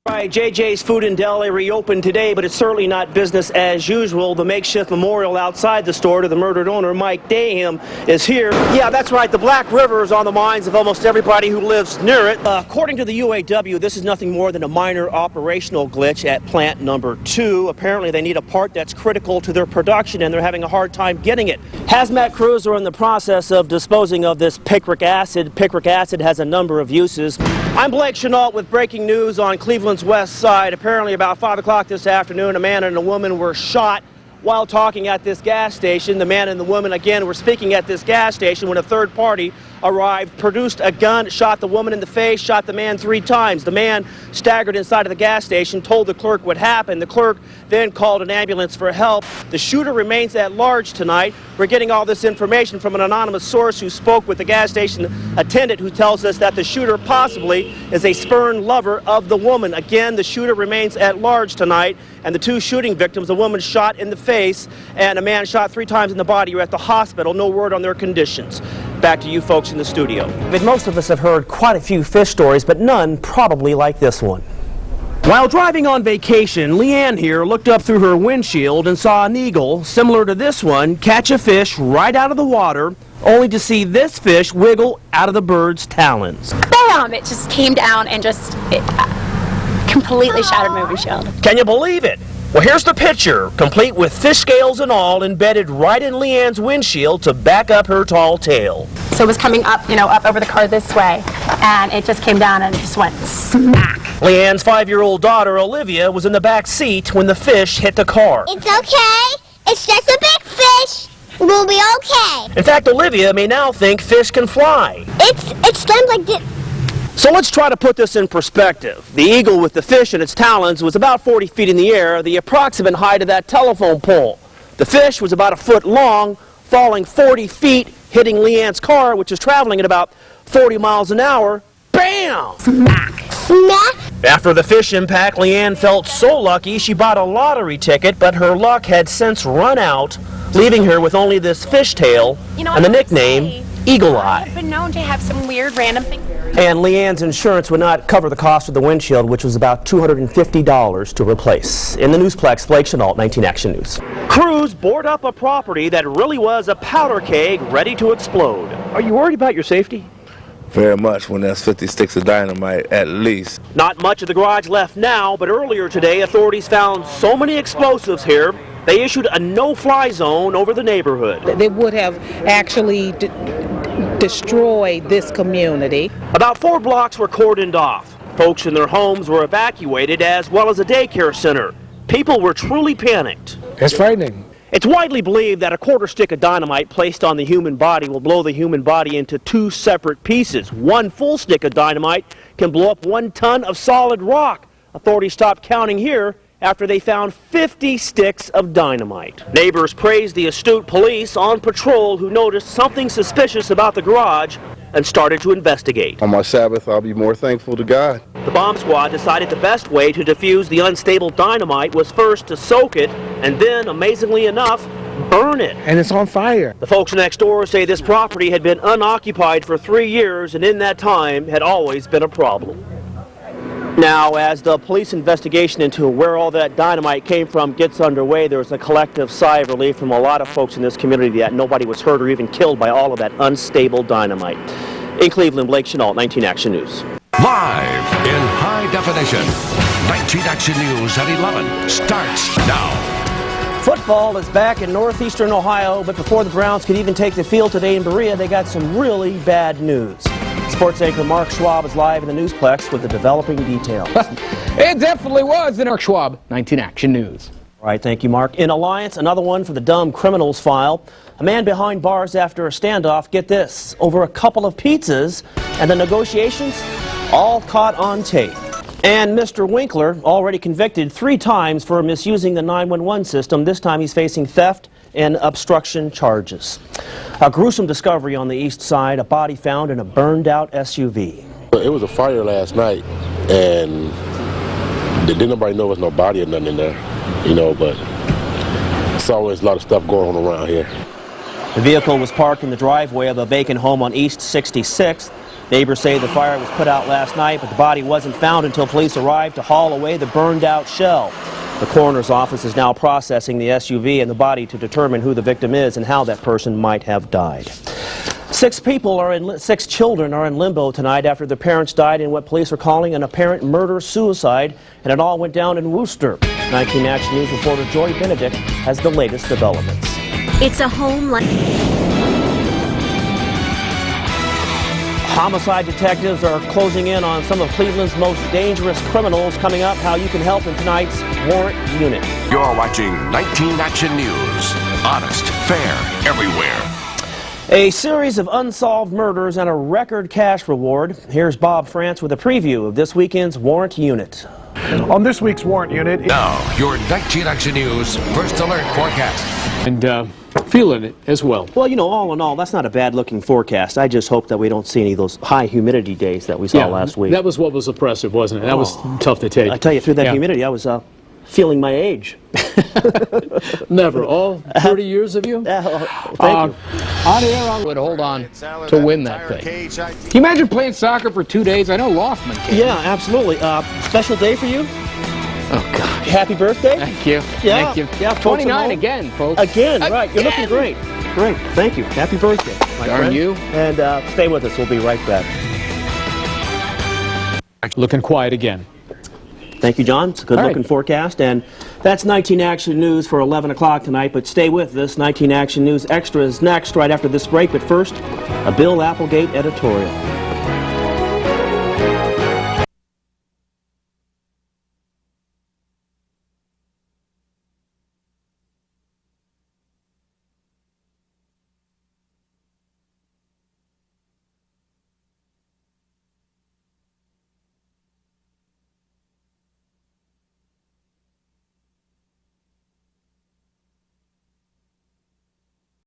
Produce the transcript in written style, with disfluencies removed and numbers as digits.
Right, JJ's Food and Deli reopened today, but it's certainly not business as usual. The makeshift memorial outside the store to the murdered owner, Mike Daham, is here. Yeah, that's right. The Black River is on the minds of almost everybody who lives near it. According to the UAW, this is nothing more than a minor operational glitch at plant number 2. Apparently, they need a part that's critical to their production, and they're having a hard time getting it. Hazmat crews are in the process of disposing of this picric acid. Picric acid has a number of uses. I'm Blake Chenault with breaking news on Cleveland's west side. Apparently about 5 o'clock this afternoon, a man and a woman were shot while talking at this gas station. The man and the woman, again, were speaking at this gas station when a third party arrived, produced a gun, shot the woman in the face, shot the man 3 times. The man staggered inside of the gas station, told the clerk what happened. The clerk then called an ambulance for help. The shooter remains at large tonight. We're getting all this information from an anonymous source who spoke with the gas station attendant, who tells us that the shooter possibly is a spurned lover of the woman. Again, the shooter remains at large tonight, and the 2 shooting victims, a woman shot in the face and a man shot 3 times in the body, are at the hospital. No word on their conditions. Back to you folks in the studio. But most of us have heard quite a few fish stories, but none probably like this one. While driving on vacation, Leanne here looked up through her windshield and saw an eagle, similar to this one, catch a fish right out of the water, only to see this fish wiggle out of the bird's talons. Bam! It just came down and just completely shattered my windshield. Can you believe it? Well, here's the picture, complete with fish scales and all, embedded right in Leanne's windshield to back up her tall tail. So it was coming up, up over the car this way, and it just came down and it just went smack. Leanne's 5-year-old daughter, Olivia, was in the back seat when the fish hit the car. It's okay. It's just a big fish. We'll be okay. In fact, Olivia may now think fish can fly. It's done like this. So let's try to put this in perspective. The eagle with the fish in its talons was about 40 feet in the air, the approximate height of that telephone pole. The fish was about 1 foot long, falling 40 feet, hitting Leanne's car, which was traveling at about 40 miles an hour. Bam! Smack. Smack. After the fish impact, Leanne felt so lucky she bought a lottery ticket, but her luck had since run out, leaving her with only this fishtail and the nickname Eagle Eye. I've been known to have some weird random things. And Leanne's insurance would not cover the cost of the windshield, which was about $250 to replace. In the Newsplex, Blake Chenault, 19 Action News. Crews board up a property that really was a powder keg ready to explode. Are you worried about your safety? Very much, when there's 50 sticks of dynamite at least. Not much of the garage left now, but earlier today authorities found so many explosives here, they issued a no-fly zone over the neighborhood. They would have actually destroyed this community. About 4 blocks were cordoned off. Folks in their homes were evacuated, as well as a daycare center. People were truly panicked. It's frightening. It's widely believed that a quarter stick of dynamite placed on the human body will blow the human body into 2 separate pieces. 1 full stick of dynamite can blow up 1 ton of solid rock. Authorities stopped counting here after they found 50 sticks of dynamite. Neighbors praised the astute police on patrol who noticed something suspicious about the garage and started to investigate. On my Sabbath, I'll be more thankful to God. The bomb squad decided the best way to defuse the unstable dynamite was first to soak it and then, amazingly enough, burn it. And it's on fire. The folks next door say this property had been unoccupied for 3 years and in that time had always been a problem. Now, as the police investigation into where all that dynamite came from gets underway, there's a collective sigh of relief from a lot of folks in this community that nobody was hurt or even killed by all of that unstable dynamite. In Cleveland, Blake Chenault, 19 Action News. Live in high definition. 19 Action News at 11 starts now. Football is back in northeastern Ohio, but before the Browns could even take the field today in Berea, they got some really bad news. Sports anchor Mark Schwab is live in the Newsplex with the developing details. It definitely was in Mark Schwab, 19 Action News. All right, thank you, Mark. In Alliance, another one for the dumb criminals file. A man behind bars after a standoff, get this, over a couple of pizzas, and the negotiations all caught on tape. And Mr. Winkler, already convicted 3 times for misusing the 911 system. This time he's facing theft and obstruction charges. A gruesome discovery on the east side, a body found in a burned-out SUV. It was a fire last night, and didn't nobody know there was no body or nothing in there, but it's always a lot of stuff going on around here. The vehicle was parked in the driveway of a vacant home on East 66th. Neighbors say the fire was put out last night, but the body wasn't found until police arrived to haul away the burned-out shell. The coroner's office is now processing the SUV and the body to determine who the victim is and how that person might have died. Six children are in limbo tonight after their parents died in what police are calling an apparent murder-suicide, and it all went down in Worcester. 19 Action News reporter Joy Benedict has the latest developments. It's a home like... Homicide detectives are closing in on some of Cleveland's most dangerous criminals. Coming up, how you can help in tonight's Warrant Unit. You're watching 19 Action News. Honest, fair, everywhere. A series of unsolved murders and a record cash reward. Here's Bob France with a preview of this weekend's Warrant Unit. On this week's Warrant Unit... Now, your 19 Action News First Alert forecast. And feeling it as well. Well, you know, all in all, that's not a bad-looking forecast. I just hope that we don't see any of those high humidity days that we saw last week. That was what was oppressive, wasn't it? That was tough to take. I tell you, through that humidity, I was feeling my age. Never. All 30 years of you? Thank you. On air, I would hold on to win that thing. Can you imagine playing soccer for 2 days? I know Loftman can. Yeah, absolutely. Special day for you? Oh, God. Happy birthday. Thank you. Yeah. Thank you. Yeah, 29 again, folks. Again, right. You're looking great. Great. Thank you. Happy birthday, my Darn friend. you. And stay with us. We'll be right back. Looking quiet again. Thank you, John. It's a good-looking forecast. And that's 19 Action News for 11 o'clock tonight. But stay with us. 19 Action News Extra is next right after this break. But first, a Bill Applegate editorial.